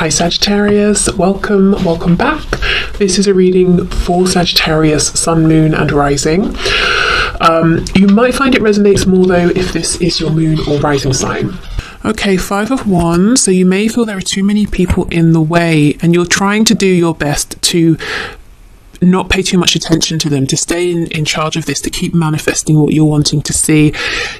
Hi Sagittarius, welcome back. This is a reading for Sagittarius, Sun, Moon and Rising. You might find it resonates more though if this is your moon or rising sign. Okay, 5 of Wands. So you may feel there are too many people in the way and you're trying to do your best to not pay too much attention to them, to stay in charge of this, to keep manifesting what you're wanting to see.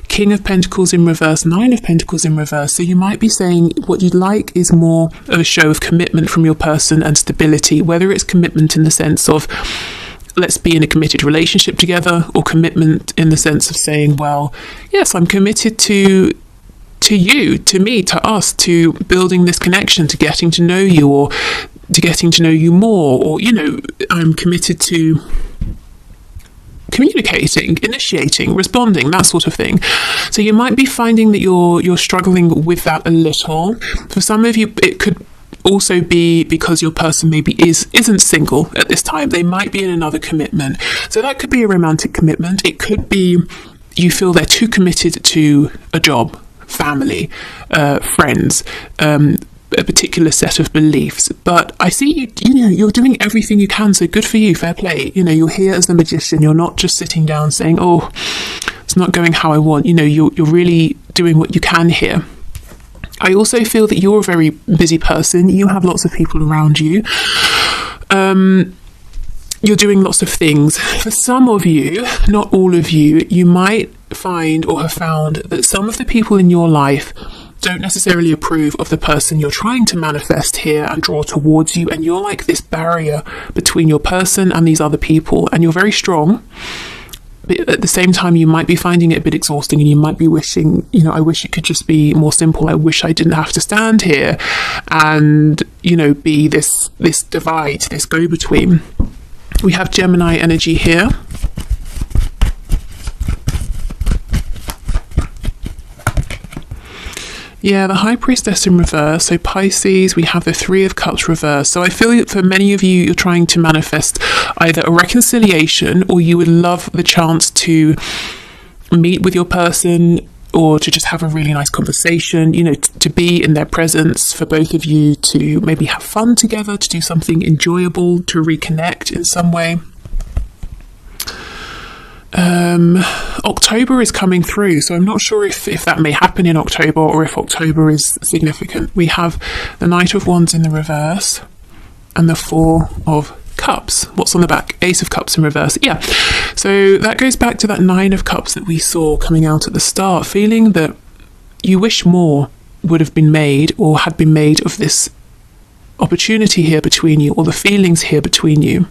King of Pentacles in reverse, 9 of Pentacles in reverse. So you might be saying what you'd like is more of a show of commitment from your person and stability, whether it's commitment in the sense of let's be in a committed relationship together, or commitment in the sense of saying, well, yes, I'm committed to you, to me, to us, to building this connection, to getting to know you, or to getting to know you more, or, you know, I'm committed to communicating, initiating, responding, that sort of thing. So you might be finding that you're struggling with that a little. For some of you, it could also be because your person maybe isn't single at this time. They might be in another commitment. So that could be a romantic commitment. It could be you feel they're too committed to a job, family, friends, a particular set of beliefs. But I see you're doing everything you can, so good for you, fair play. You know, you're here as the magician. You're not just sitting down saying, oh, it's not going how I want. You know, you're really doing what you can here. I also feel that you're a very busy person. You have lots of people around you. You're doing lots of things. For some of you, not all of you, you might find or have found that some of the people in your life don't necessarily approve of the person you're trying to manifest here and draw towards you, and you're like this barrier between your person and these other people, and you're very strong, but at the same time you might be finding it a bit exhausting, and you might be wishing, you know, I wish it could just be more simple. I wish I didn't have to stand here and, you know, be this divide, this go-between. We have Gemini energy here. Yeah, the High Priestess in reverse. So Pisces, we have the 3 of Cups reverse. So I feel that for many of you, you're trying to manifest either a reconciliation, or you would love the chance to meet with your person, or to just have a really nice conversation, you know, to be in their presence, for both of you to maybe have fun together, to do something enjoyable, to reconnect in some way. October is coming through, so I'm not sure if that may happen in October, or if October is significant. We have the Knight of Wands in the reverse and the 4 of Cups. What's on the back? Ace of Cups in reverse. Yeah, so that goes back to that 9 of Cups that we saw coming out at the start, feeling that you wish more would have been made, or had been made, of this opportunity here between you, or the feelings here between you.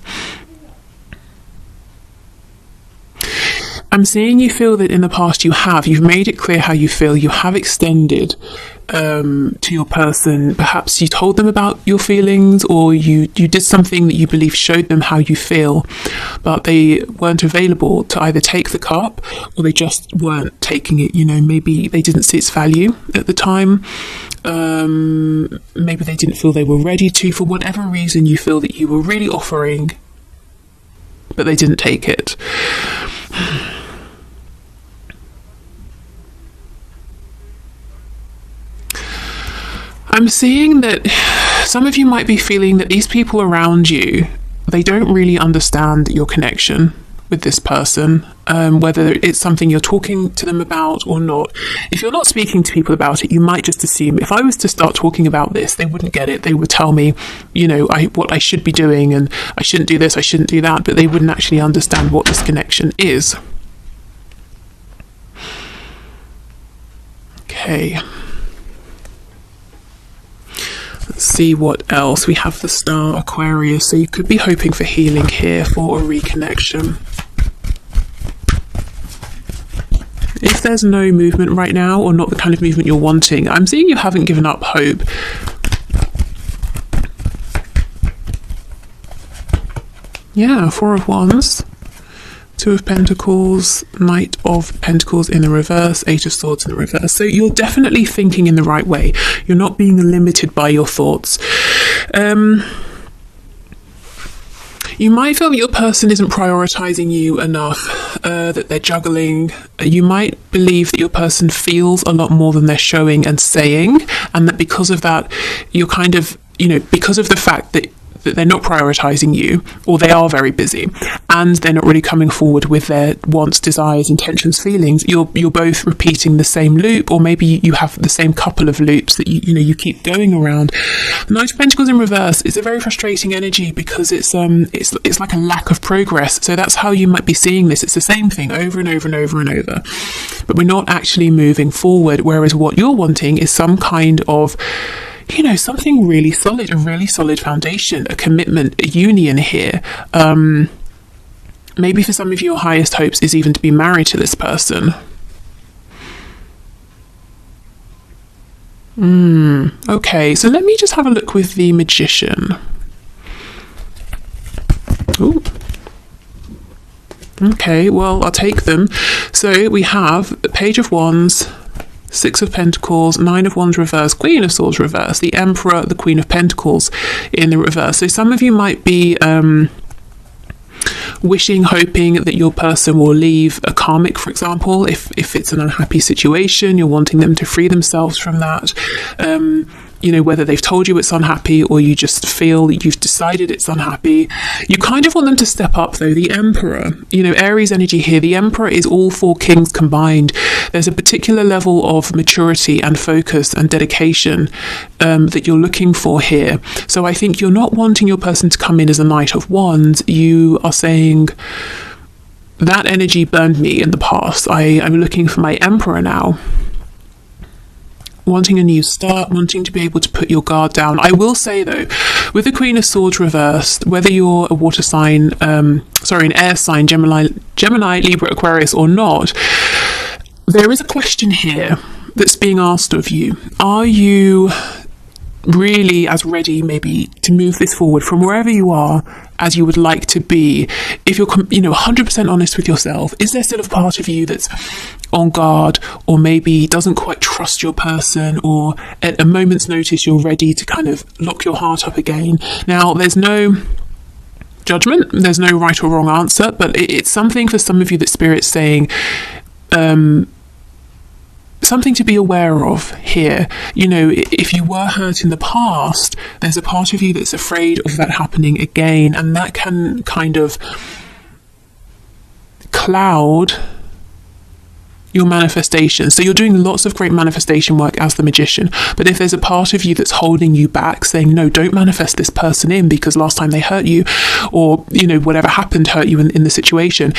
I'm seeing you feel that in the past you've made it clear how you feel. You have extended to your person. Perhaps you told them about your feelings, or you did something that you believe showed them how you feel, but they weren't available to either take the cup, or they just weren't taking it. You know, maybe they didn't see its value at the time. Maybe they didn't feel they were ready to. For whatever reason, you feel that you were really offering, but they didn't take it. I'm seeing that some of you might be feeling that these people around you, they don't really understand your connection with this person, whether it's something you're talking to them about or not. If you're not speaking to people about it, you might just assume, if I was to start talking about this, they wouldn't get it. They would tell me, you know, what I should be doing, and I shouldn't do this, I shouldn't do that, but they wouldn't actually understand what this connection is. Okay. Let's see what else. We have the Star, Aquarius, so you could be hoping for healing here, for a reconnection. If there's no movement right now, or not the kind of movement you're wanting, I'm seeing you haven't given up hope. Yeah, 4 of Wands, 2 of Pentacles, Knight of Pentacles in the reverse, 8 of Swords in the reverse. So you're definitely thinking in the right way. You're not being limited by your thoughts. You might feel that your person isn't prioritizing you enough, that they're juggling. You might believe that your person feels a lot more than they're showing and saying, and that because of that, you're kind of because of the fact that they're not prioritizing you, or they are very busy and they're not really coming forward with their wants, desires, intentions, feelings, you're both repeating the same loop, or maybe you have the same couple of loops that you keep going around. The Knight of Pentacles in reverse is a very frustrating energy, because it's like a lack of progress. So that's how you might be seeing this. It's the same thing over and over and over and over, but we're not actually moving forward. Whereas what you're wanting is some kind of something really solid, a really solid foundation, a commitment, a union here. Maybe for some of you, your highest hopes is even to be married to this person. Okay, so let me just have a look with the Magician. Ooh. Okay, well, I'll take them. So we have Page of Wands, Six of Pentacles, Nine of Wands reverse, Queen of Swords reverse, the Emperor, the Queen of Pentacles in the reverse. So some of you might be wishing, hoping that your person will leave a karmic, for example. If it's an unhappy situation, you're wanting them to free themselves from that. Whether they've told you it's unhappy, or you just feel that you've decided it's unhappy. You kind of want them to step up, though. The Emperor, Aries energy here. The Emperor is all four kings combined. There's a particular level of maturity and focus and dedication that you're looking for here. So I think you're not wanting your person to come in as a Knight of Wands. You are saying, that energy burned me in the past. I'm looking for my Emperor now. Wanting a new start, wanting to be able to put your guard down. I will say, though, with the Queen of Swords reversed, whether you're a water sign, an air sign, Gemini, Libra, Aquarius, or not, there is a question here that's being asked of you. Are you really as ready, maybe, to move this forward from wherever you are as you would like to be? If you're 100% honest with yourself, is there still a part of you that's on guard, or maybe doesn't quite trust your person, or at a moment's notice you're ready to kind of lock your heart up again? Now, there's no judgment, there's no right or wrong answer, but it's something for some of you that Spirit's saying, something to be aware of here. If you were hurt in the past, there's a part of you that's afraid of that happening again, and that can kind of cloud your manifestation. So you're doing lots of great manifestation work as the Magician, but if there's a part of you that's holding you back, saying, no, don't manifest this person in because last time they hurt you, or whatever happened hurt you in the situation,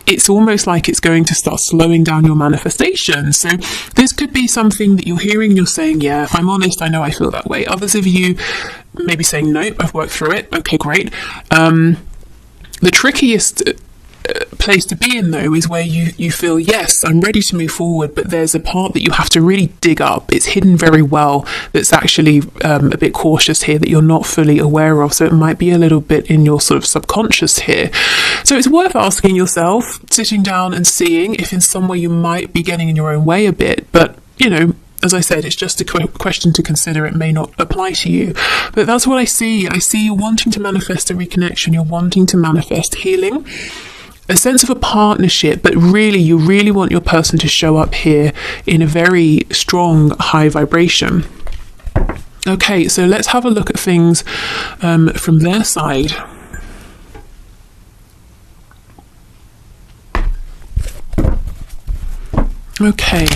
it's almost like it's going to start slowing down your manifestation. So this could be something that you're hearing and you're saying, yeah, if I'm honest, I know I feel that way. Others of you maybe saying, nope, I've worked through it. Okay, great. The trickiest place to be in, though, is where you feel, yes, I'm ready to move forward, but there's a part that you have to really dig up. It's hidden very well, that's actually a bit cautious here, that you're not fully aware of. So it might be a little bit in your sort of subconscious here. So it's worth asking yourself, sitting down and seeing if in some way you might be getting in your own way a bit. But as I said, it's just a question to consider. It may not apply to you, but that's what I see. I see you wanting to manifest a reconnection. You're wanting to manifest healing, a sense of a partnership, but really, you really want your person to show up here in a very strong, high vibration. Okay, so let's have a look at things from their side. Okay.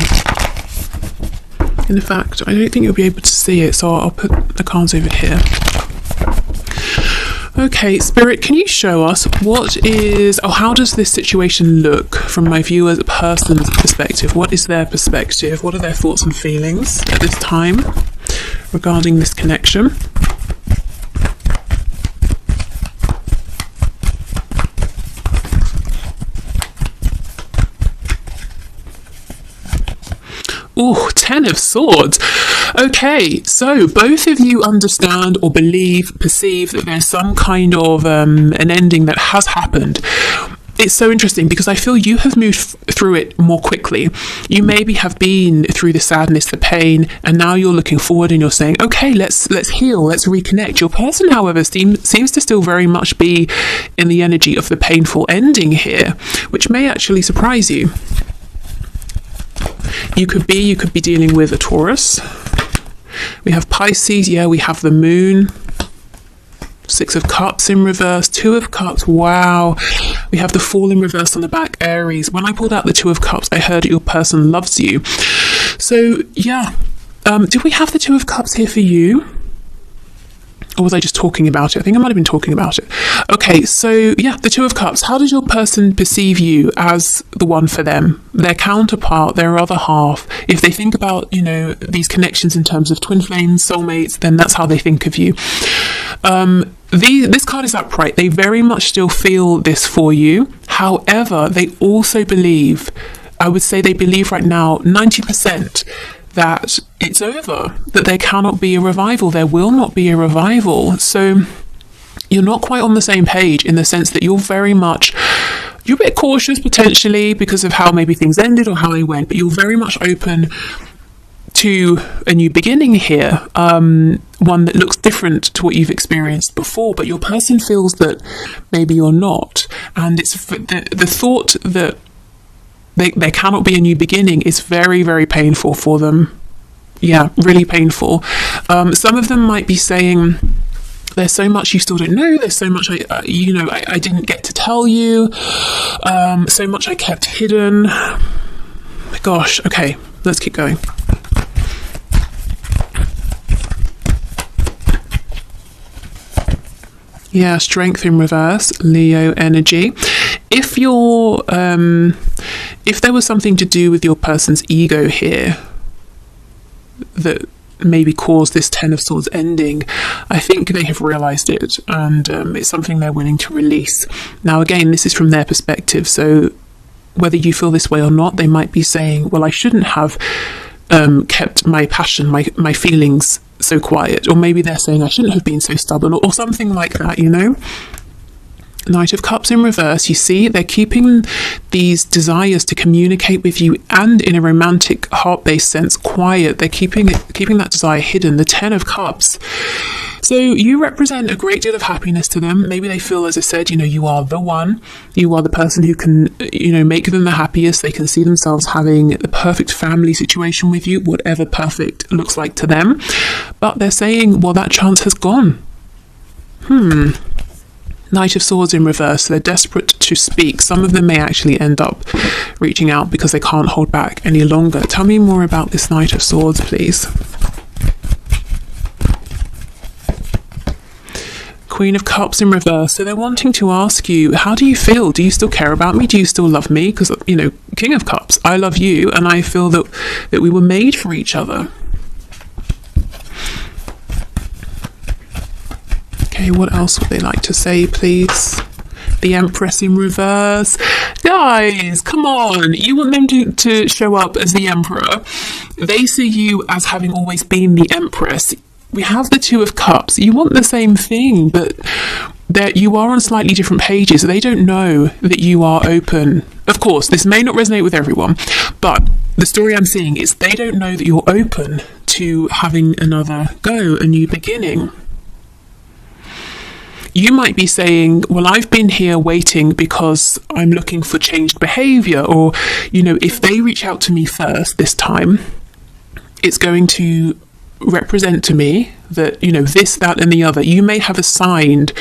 In fact, I don't think you'll be able to see it, so I'll put the cards over here. Okay, Spirit, can you show us how does this situation look from my viewer's person's perspective? What is their perspective? What are their thoughts and feelings at this time regarding this connection? Oh, 10 of Swords. Okay, so both of you understand or perceive that there's some kind of an ending that has happened. It's so interesting because I feel you have moved through it more quickly. You maybe have been through the sadness, the pain, and now you're looking forward and you're saying, okay, let's heal, let's reconnect. Your person, however, seems to still very much be in the energy of the painful ending here, which may actually surprise you. You could be dealing with a Taurus. We have Pisces, yeah, we have the moon. Six of Cups in reverse, Two of Cups, wow. We have the Fool in reverse on the back, Aries. When I pulled out the Two of Cups, I heard your person loves you. So, yeah. Did we have the Two of Cups here for you? Or was I just talking about it? I think I might have been talking about it. Okay, so yeah, the Two of Cups. How does your person perceive you as the one for them? Their counterpart, their other half. If they think about, you know, these connections in terms of twin flames, soulmates, then that's how they think of you. This card is upright. They very much still feel this for you. However, they also believe, I would say they believe right now, 90%, that it's over, that there cannot be a revival, there will not be a revival. So you're not quite on the same page in the sense that you're a bit cautious potentially because of how maybe things ended or how they went, but you're very much open to a new beginning here, one that looks different to what you've experienced before, but your person feels that maybe you're not. And it's the thought that there cannot be a new beginning is very, very painful for them. Yeah, really painful. Some of them might be saying, there's so much you still don't know. There's so much I didn't get to tell you. So much I kept hidden. Gosh, okay, let's keep going. Yeah, Strength in reverse, Leo energy. If there was something to do with your person's ego here that maybe caused this Ten of Swords ending, I think they have realised it, and it's something they're willing to release. Now, again, this is from their perspective, so whether you feel this way or not, they might be saying, well, I shouldn't have kept my passion, my feelings so quiet, or maybe they're saying I shouldn't have been so stubborn, or something like that, you know. Knight of Cups in reverse, you see, they're keeping these desires to communicate with you and in a romantic heart-based sense quiet. They're keeping that desire hidden. The Ten of Cups. So you represent a great deal of happiness to them. Maybe they feel, as I said, you know, you are the one. You are the person who can, you know, make them the happiest. They can see themselves having the perfect family situation with you, whatever perfect looks like to them. But they're saying, well, that chance has gone. Knight of Swords in reverse, so they're desperate to speak. Some of them may actually end up reaching out because they can't hold back any longer. Tell me more about this Knight of Swords, please. Queen of Cups in reverse, so they're wanting to ask you, how do you feel? Do you still care about me? Do you still love me? Because, you know, King of Cups, I love you, and I feel that we were made for each other. Okay, what else would they like to say, please? The Empress in reverse. Guys, come on. You want them to show up as the Emperor. They see you as having always been the Empress. We have the Two of Cups. You want the same thing, but you are on slightly different pages. They don't know that you are open. Of course, this may not resonate with everyone, but the story I'm seeing is they don't know that you're open to having another go, a new beginning. You might be saying, well, I've been here waiting because I'm looking for changed behaviour, or, you know, if they reach out to me first this time, it's going to represent to me that, you know, this, that and the other. You may have assigned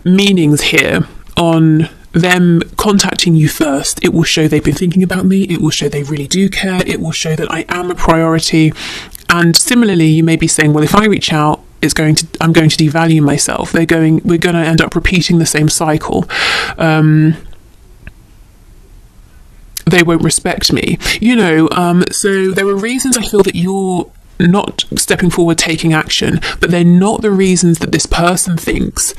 meanings here on them contacting you first. It will show they've been thinking about me. It will show they really do care. It will show that I am a priority. And similarly, you may be saying, well, if I reach out, I'm going to devalue myself. We're going to end up repeating the same cycle. They won't respect me, you know. So there are reasons I feel that you're not stepping forward, taking action, but they're not the reasons that this person thinks.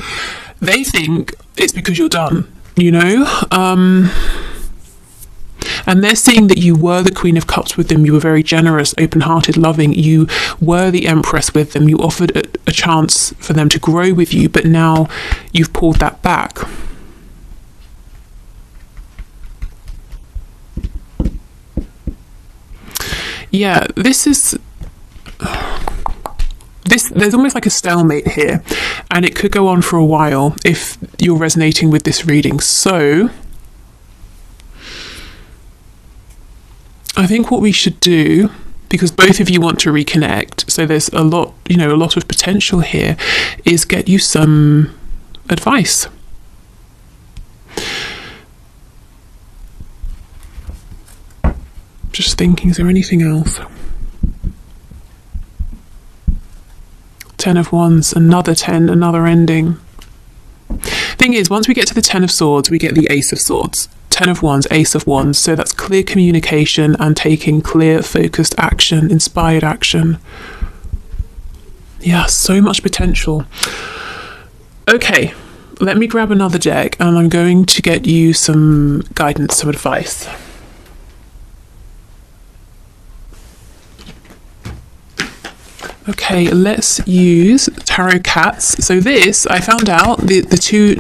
They think it's because you're done, you know. And they're seeing that you were the Queen of Cups with them. You were very generous, open-hearted, loving. You were the Empress with them. You offered a chance for them to grow with you, but now you've pulled that back. Yeah, there's almost like a stalemate here, and it could go on for a while if you're resonating with this reading. So I think what we should do because both of you want to reconnect. So there's a lot, a lot of potential here, is get you some advice. Just thinking, is there anything else? 10 of Wands, another 10, another ending. Thing is, once we get to the 10 of Swords, we get the Ace of Swords. 10 of Wands, Ace of Wands. So that's clear communication and taking clear, focused action, inspired action. Yeah, so much potential. Okay, let me grab another deck and I'm going to get you some guidance, some advice. Okay, let's use Tarot Cats. So this, I found out, the two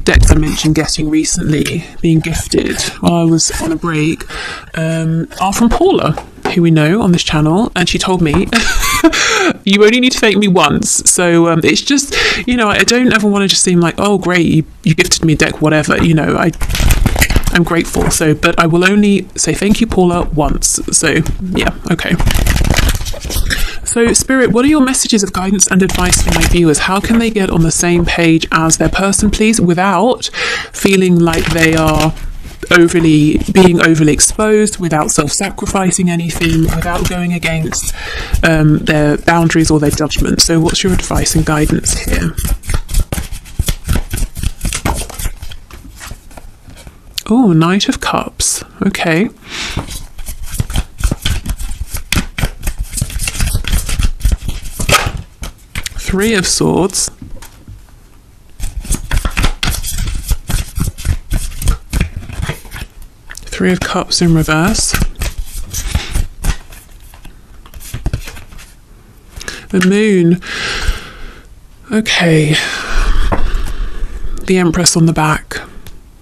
decks I mentioned getting recently, being gifted while I was on a break, are from Paula, who we know on this channel, and she told me, you only need to thank me once. So it's just, I don't ever want to just seem like, oh great, you gifted me a deck, whatever, I'm grateful. So, but I will only say thank you, Paula, once. So yeah, okay. So, Spirit, what are your messages of guidance and advice for my viewers? How can they get on the same page as their person, please, without feeling like they are being overly exposed, without self-sacrificing anything, without going against their boundaries or their judgment? So, what's your advice and guidance here? Oh, Knight of Cups. Okay. Three of Swords. Three of Cups in reverse. The Moon. Okay. The Empress on the back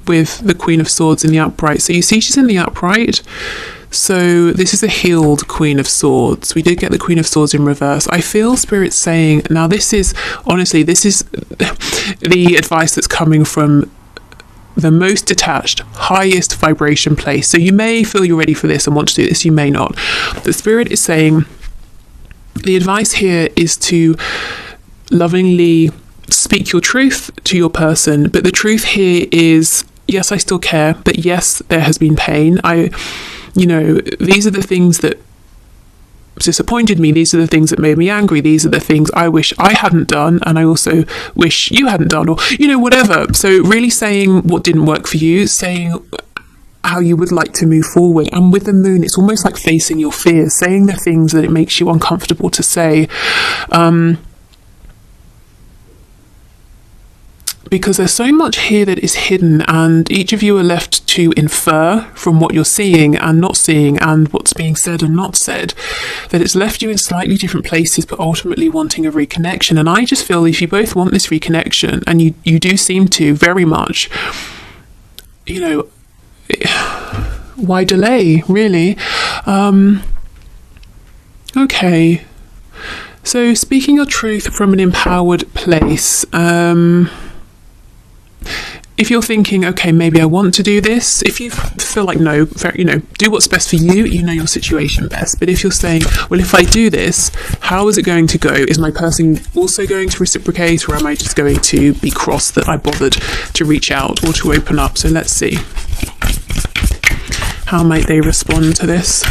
with the Queen of Swords in the upright. So you see she's in the upright. So this is a healed Queen of Swords. We did get the Queen of Swords in reverse. I feel Spirit saying, now this is, honestly, this is the advice that's coming from the most detached, highest vibration place. So you may feel you're ready for this and want to do this, you may not. The Spirit is saying, the advice here is to lovingly speak your truth to your person. But the truth here is, yes, I still care, but yes, there has been pain. These are the things that disappointed me. These are the things that made me angry. These are the things I wish I hadn't done, and I also wish you hadn't done, or, whatever. So really saying what didn't work for you, saying how you would like to move forward. And with the Moon, it's almost like facing your fears, saying the things that it makes you uncomfortable to say. Because there's so much here that is hidden, and each of you are left to infer from what you're seeing and not seeing and what's being said and not said, that it's left you in slightly different places but ultimately wanting a reconnection. And I just feel if you both want this reconnection, and you do seem to very much, why delay, really? Okay. So speaking your truth from an empowered place, if you're thinking, okay, maybe I want to do this, if you feel like no, do what's best for you, your situation best. But if you're saying, well, if I do this, how is it going to go? Is my person also going to reciprocate, or am I just going to be cross that I bothered to reach out or to open up? So let's see. How might they respond to this?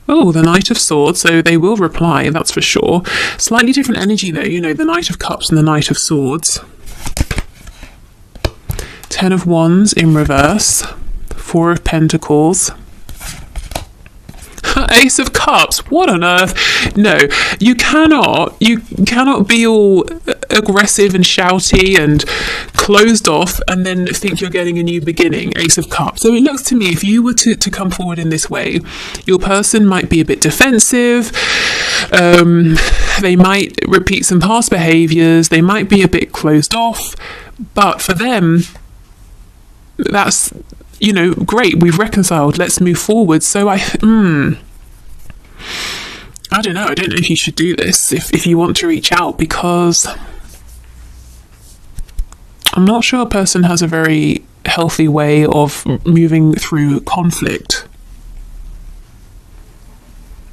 Oh, the Knight of Swords, so they will reply, that's for sure. Slightly different energy though, the Knight of Cups and the Knight of Swords. 10 of Wands in reverse. 4 of Pentacles. Ace of Cups, what on earth? No, you cannot be all aggressive and shouty and closed off and then think you're getting a new beginning. Ace of Cups. So it looks to me, if you were to come forward in this way, your person might be a bit defensive, they might repeat some past behaviours, they might be a bit closed off, but for them, that's, great, we've reconciled, let's move forward. So I don't know if you should do this if you want to reach out, because I'm not sure a person has a very healthy way of moving through conflict.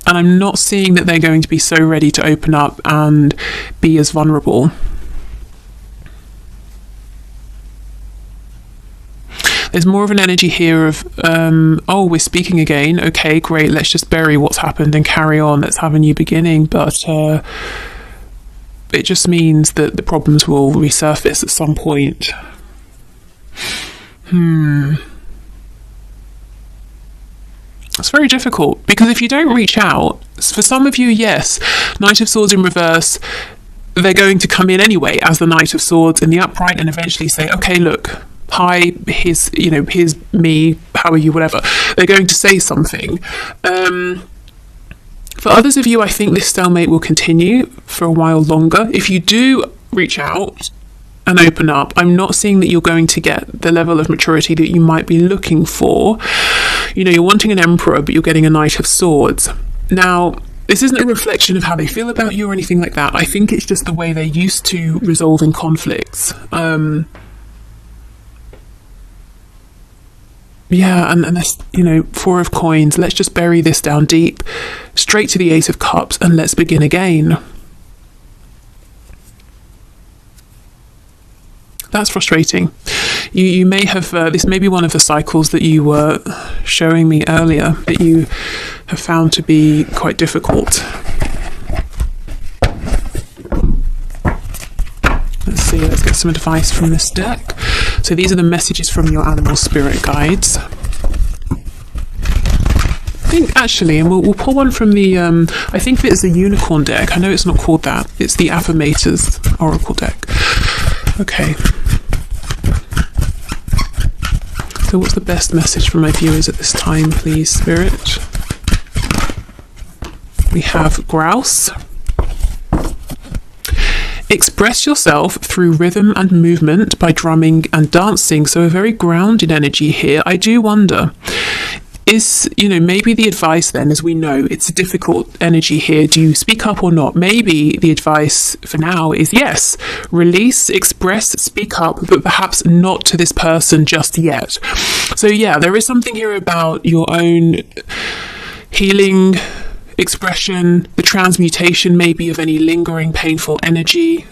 And I'm not seeing that they're going to be so ready to open up and be as vulnerable. There's more of an energy here of, oh, we're speaking again. Okay, great. Let's just bury what's happened and carry on. Let's have a new beginning. But it just means that the problems will resurface at some point. It's very difficult, because if you don't reach out, for some of you, yes, Knight of Swords in reverse, they're going to come in anyway as the Knight of Swords in the upright and eventually say, okay, look, hi, here's me, how are you, whatever. They're going to say something. For others of you, I think this stalemate will continue for a while longer. If you do reach out and open up, I'm not seeing that you're going to get the level of maturity that you might be looking for. You're wanting an Emperor, but you're getting a Knight of Swords. Now, this isn't a reflection of how they feel about you or anything like that. I think it's just the way they're used to resolving conflicts. Yeah, and this, Four of Coins, let's just bury this down deep, straight to the Ace of Cups, and let's begin again. That's frustrating. You may have, this may be one of the cycles that you were showing me earlier, that you have found to be quite difficult. Let's see, let's get some advice from this deck. So these are the messages from your animal spirit guides. I think actually, and we'll pull one from the, I think it's the Unicorn deck. I know it's not called that. It's the Affirmators Oracle deck. Okay. So what's the best message for my viewers at this time, please, Spirit? We have Grouse. Express yourself through rhythm and movement by drumming and dancing. So a very grounded energy here. I do wonder, is, maybe the advice then, as we know, it's a difficult energy here. Do you speak up or not? Maybe the advice for now is yes, release, express, speak up, but perhaps not to this person just yet. So yeah, there is something here about your own healing, expression, the transmutation maybe of any lingering painful energy,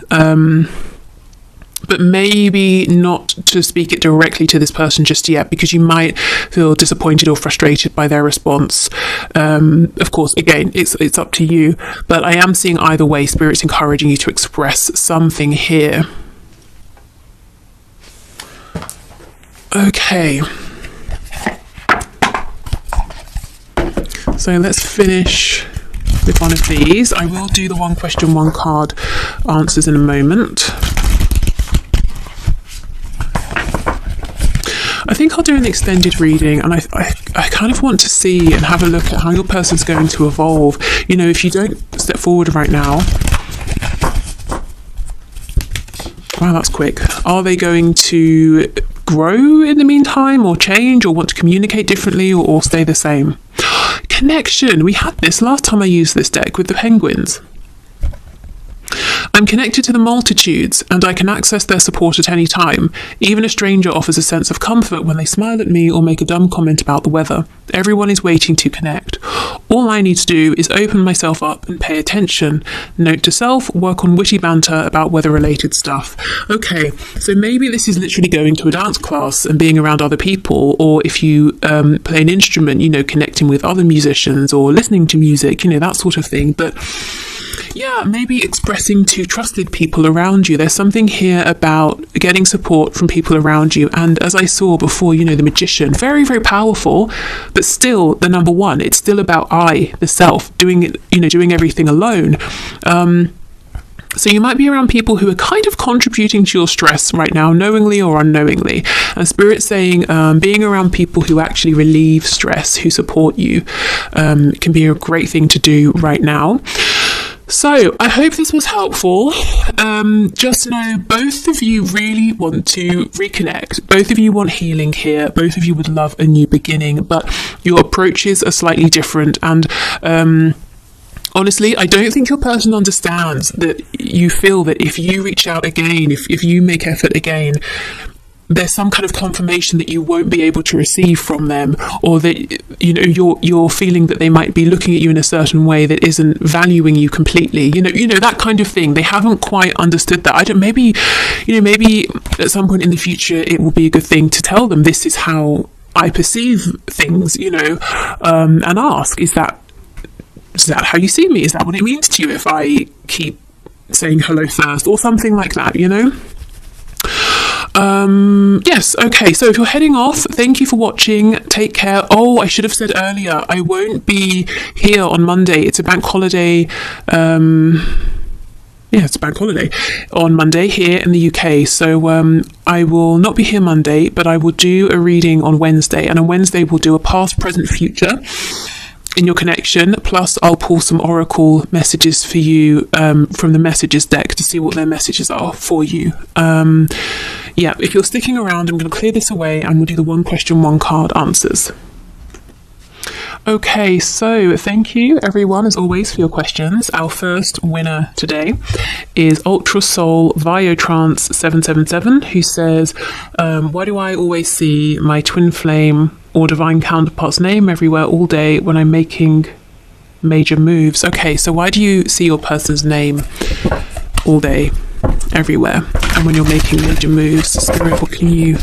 but maybe not to speak it directly to this person just yet, because you might feel disappointed or frustrated by their response. Of course, again, it's up to you, but I am seeing either way, Spirit's encouraging you to express something here. Okay. So let's finish with one of these. I will do the one question, one card answers in a moment. I think I'll do an extended reading, and I kind of want to see and have a look at how your person's going to evolve. If you don't step forward right now, wow, that's quick. Are they going to grow in the meantime, or change, or want to communicate differently, or stay the same? Connection. We had this last time I used this deck with the penguins. I'm connected to the multitudes, and I can access their support at any time. Even a stranger offers a sense of comfort when they smile at me or make a dumb comment about the weather. Everyone is waiting to connect. All I need to do is open myself up and pay attention. Note to self, work on witty banter about weather-related stuff. Okay, so maybe this is literally going to a dance class and being around other people, or if you play an instrument, connecting with other musicians or listening to music, that sort of thing. But yeah, maybe expressing to trusted people around you. There's something here about getting support from people around you. And as I saw before, the Magician, very, very powerful, but still the number one. It's still about I, the self, doing it, doing everything alone. So you might be around people who are kind of contributing to your stress right now, knowingly or unknowingly. And Spirit's saying being around people who actually relieve stress, who support you, can be a great thing to do right now. So I hope this was helpful. Just know both of you really want to reconnect. Both of you want healing here. Both of you would love a new beginning, but your approaches are slightly different. And honestly, I don't think your person understands that you feel that if you reach out again, if you make effort again, there's some kind of confirmation that you won't be able to receive from them, or that you're feeling that they might be looking at you in a certain way that isn't valuing you completely. That kind of thing. They haven't quite understood that. Maybe at some point in the future it will be a good thing to tell them, this is how I perceive things, and ask, is that how you see me? Is that what it means to you if I keep saying hello first, or something like that, Yes, okay, so if you're heading off, thank you for watching. Take care. Oh, I should have said earlier, I won't be here on Monday. It's a bank holiday. It's a bank holiday on Monday here in the UK. So I will not be here Monday, but I will do a reading on Wednesday. And on Wednesday, we'll do a past, present, future in your connection. Plus, I'll pull some oracle messages for you from the messages deck to see what their messages are for you. If you're sticking around, I'm going to clear this away and we'll do the one question, one card answers. Okay, so thank you everyone as always for your questions. Our first winner today is Ultra Soul Viotrance 777, who says, why do I always see my twin flame or divine counterpart's name everywhere all day when I'm making major moves? Okay, so why do you see your person's name all day everywhere and when you're making major moves? Spirit, what can you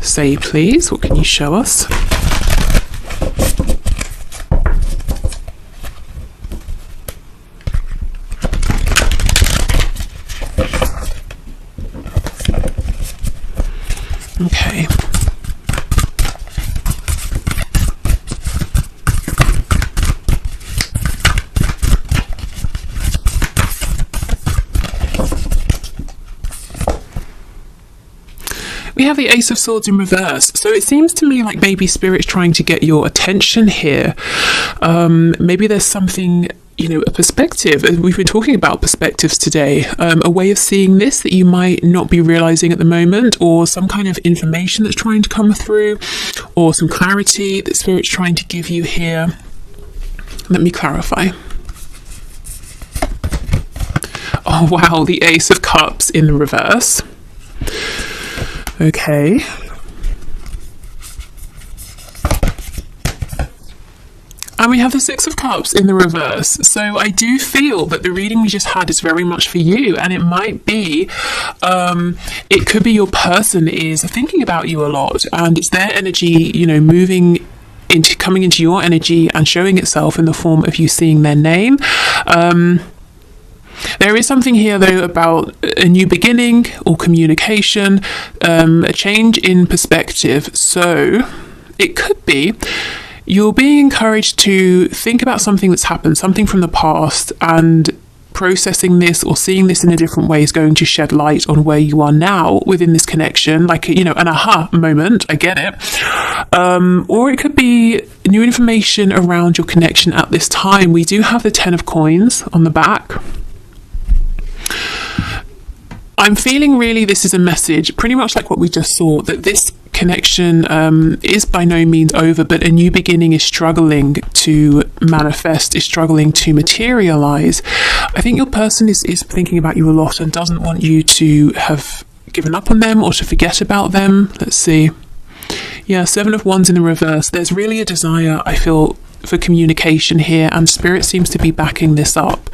say, please? What can you show us? Okay. We have the Ace of Swords in reverse. So it seems to me like maybe Spirit's trying to get your attention here. Maybe there's something, a perspective. We've been talking about perspectives today. A way of seeing this that you might not be realizing at the moment, or some kind of information that's trying to come through, or some clarity that Spirit's trying to give you here. Let me clarify. Oh, wow, the Ace of Cups in the reverse. Okay. And we have the Six of Cups in the reverse. So I do feel that the reading we just had is very much for you. And it might be, it could be your person is thinking about you a lot. And it's their energy, coming into your energy and showing itself in the form of you seeing their name. There is something here, though, about a new beginning or communication, a change in perspective. So it could be you're being encouraged to think about something that's happened, something from the past, and processing this or seeing this in a different way is going to shed light on where you are now within this connection, like, an aha moment. I get it. Or it could be new information around your connection at this time. We do have the 10 of Coins on the back. I'm feeling really this is a message, pretty much like what we just saw, that this connection is by no means over, but a new beginning is struggling to manifest, is struggling to materialize. I think your person is thinking about you a lot and doesn't want you to have given up on them or to forget about them. Let's see. Yeah, Seven of Wands in the reverse. There's really a desire, I feel, for communication here, and Spirit seems to be backing this up.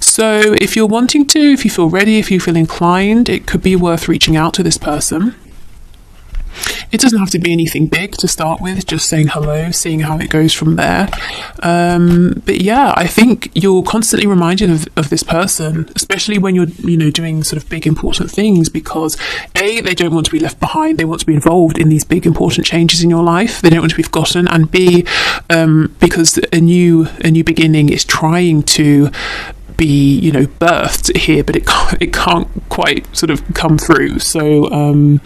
So if you're wanting to, if you feel ready, if you feel inclined, it could be worth reaching out to this person. It doesn't have to be anything big to start with, just saying hello, seeing how it goes from there. But yeah, I think you're constantly reminded of this person, especially when you're, doing sort of big important things, because A, they don't want to be left behind. They want to be involved in these big important changes in your life. They don't want to be forgotten. And B, because a new beginning is trying to be, birthed here, but it can't quite sort of come through. So,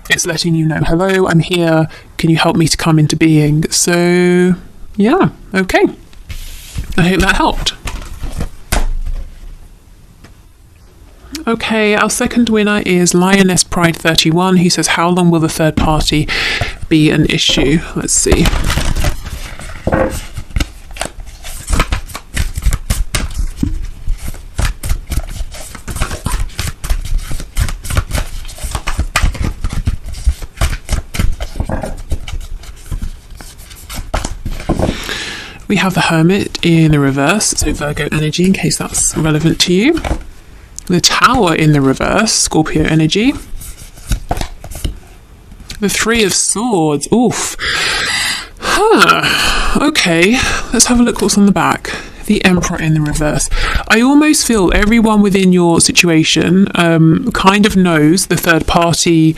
it's letting you know, hello, I'm here. Can you help me to come into being? So, yeah, okay. I hope that helped. Okay, our second winner is Lioness Pride 31, who says, how long will the third party be an issue? Let's see. We have the Hermit in the reverse, so Virgo energy, in case that's relevant to you. The Tower in the reverse, Scorpio energy. The Three of Swords, oof. Okay, let's have a look what's on the back. The Emperor in the reverse. I almost feel everyone within your situation kind of knows, the third party,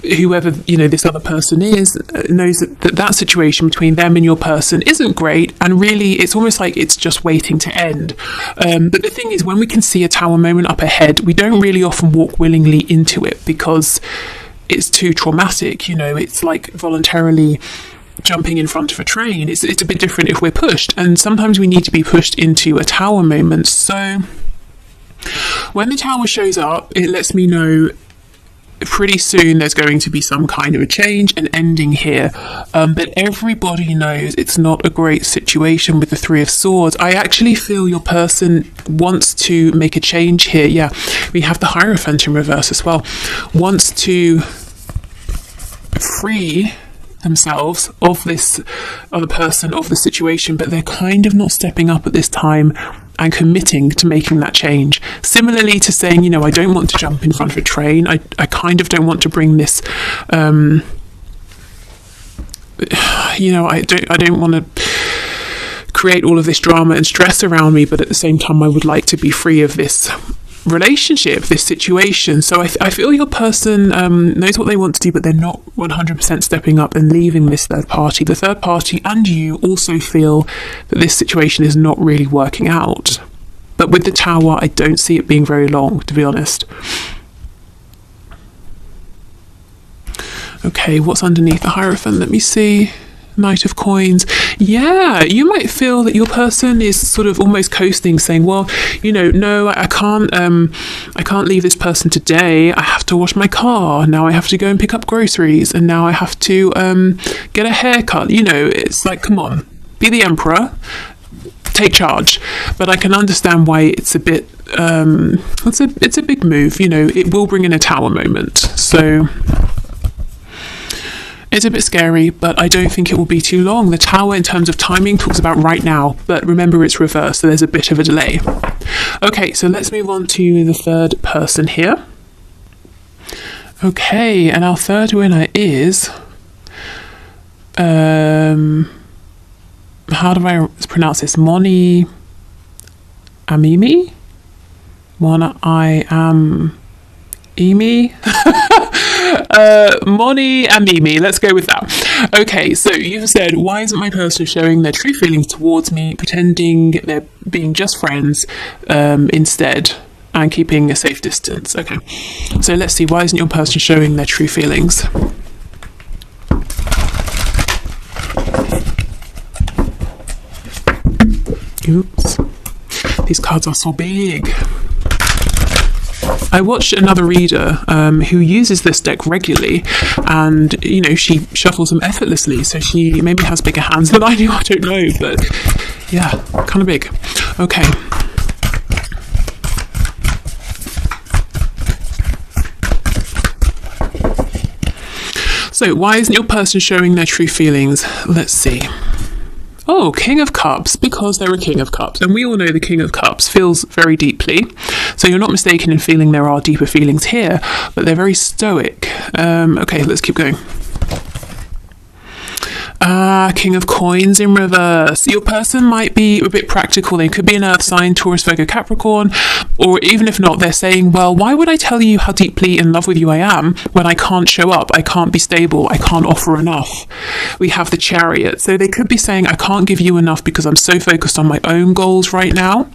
whoever this other person is, knows that situation between them and your person isn't great, and really it's almost like it's just waiting to end. But the thing is, when we can see a Tower moment up ahead, we don't really often walk willingly into it because it's too traumatic. It's like voluntarily jumping in front of a train. It's a bit different if we're pushed, and sometimes we need to be pushed into a Tower moment. So when the Tower shows up, it lets me know pretty soon there's going to be some kind of a change and ending here, but everybody knows it's not a great situation with the Three of Swords. I actually feel your person wants to make a change here. Yeah, we have the Hierophant in reverse as well. Wants to free themselves of this other person, of the situation, but they're kind of not stepping up at this time and committing to making that change. Similarly to saying, I don't want to jump in front of a train. I kind of don't want to bring this, I don't want to create all of this drama and stress around me, but at the same time, I would like to be free of this relationship, this situation. So I feel your person knows what they want to do, but they're not 100% stepping up and leaving this third party. The third party and you also feel that this situation is not really working out. But with the Tower, I don't see it being very long, to be honest. Okay, what's underneath the Hierophant? Let me see. Knight of Coins. Yeah, you might feel that your person is sort of almost coasting, saying, well, no, I can't leave this person today. I have to wash my car. Now I have to go and pick up groceries, and now I have to get a haircut. It's like, come on, be the Emperor, take charge. But I can understand why it's a bit it's a big move. It will bring in a Tower moment. So it's a bit scary, but I don't think it will be too long. The Tower, in terms of timing, talks about right now, but remember it's reversed, so there's a bit of a delay. Okay, so let's move on to the third person here. Okay, and our third winner is... how do I pronounce this? Moni Amimi? Moni Amimi, let's go with that. Okay, so you've said, why isn't my person showing their true feelings towards me, pretending they're being just friends instead, and keeping a safe distance? Okay, so let's see, why isn't your person showing their true feelings? Oops, these cards are so big. I watched another reader who uses this deck regularly, and she shuffles them effortlessly, so she maybe has bigger hands than I do, I don't know, but yeah, kind of big. Okay. So why isn't your person showing their true feelings? Let's see. Oh, King of Cups, because they're a King of Cups. And we all know the King of Cups feels very deeply. So you're not mistaken in feeling there are deeper feelings here, but they're very stoic. Okay, let's keep going. King of Coins in reverse. Your person might be a bit practical. They could be an earth sign, Taurus, Virgo, Capricorn, or even if not, they're saying, well, why would I tell you how deeply in love with you I am when I can't show up, I can't be stable, I can't offer enough? We have the Chariot. So they could be saying, I can't give you enough because I'm so focused on my own goals right now.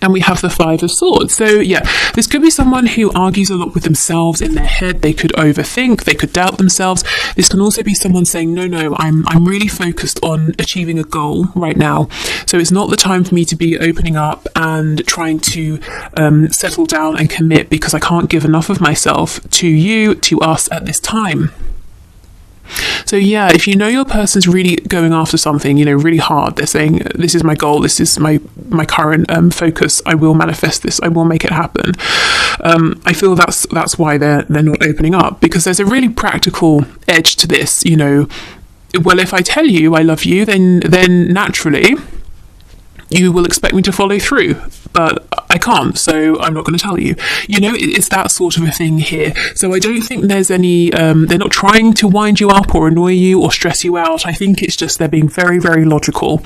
And we have the Five of Swords. So yeah, this could be someone who argues a lot with themselves in their head. They could overthink, they could doubt themselves. This can also be someone saying, no, I'm really focused on achieving a goal right now. So it's not the time for me to be opening up and trying to settle down and commit because I can't give enough of myself to you, to us at this time. So yeah, if you know your person's really going after something, really hard, they're saying, this is my goal, this is my current focus, I will manifest this, I will make it happen. I feel that's why they're not opening up, because there's a really practical edge to this. well, if I tell you I love you, then naturally you will expect me to follow through, but I can't, so I'm not going to tell you. You know, it's that sort of a thing here. So I don't think there's any, they're not trying to wind you up or annoy you or stress you out. I think it's just they're being very, very logical.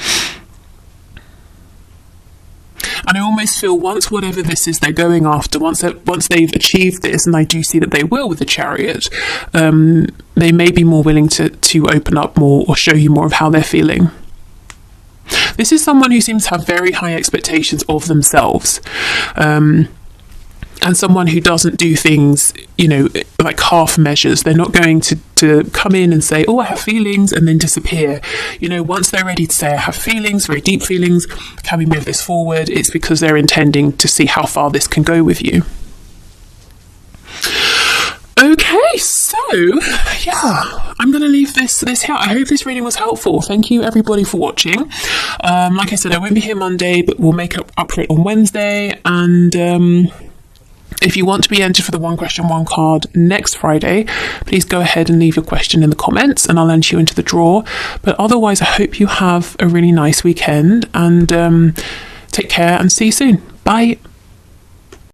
And I almost feel once whatever this is they're going after, once they've achieved this, and I do see that they will with the Chariot, they may be more willing to open up more or show you more of how they're feeling. This is someone who seems to have very high expectations of themselves, and someone who doesn't do things, you know, like half measures. They're not going to come in and say, oh, I have feelings, and then disappear. You know, once they're ready to say, I have feelings, very deep feelings, can we move this forward? It's because they're intending to see how far this can go with you. Okay, so yeah, I'm going to leave this here. I hope this reading was helpful. Thank you everybody for watching. Like I said, I won't be here Monday, but we'll make up for it on Wednesday. And if you want to be entered for the One Question, One Card next Friday, please go ahead and leave your question in the comments and I'll enter you into the draw. But otherwise, I hope you have a really nice weekend and take care and see you soon. Bye.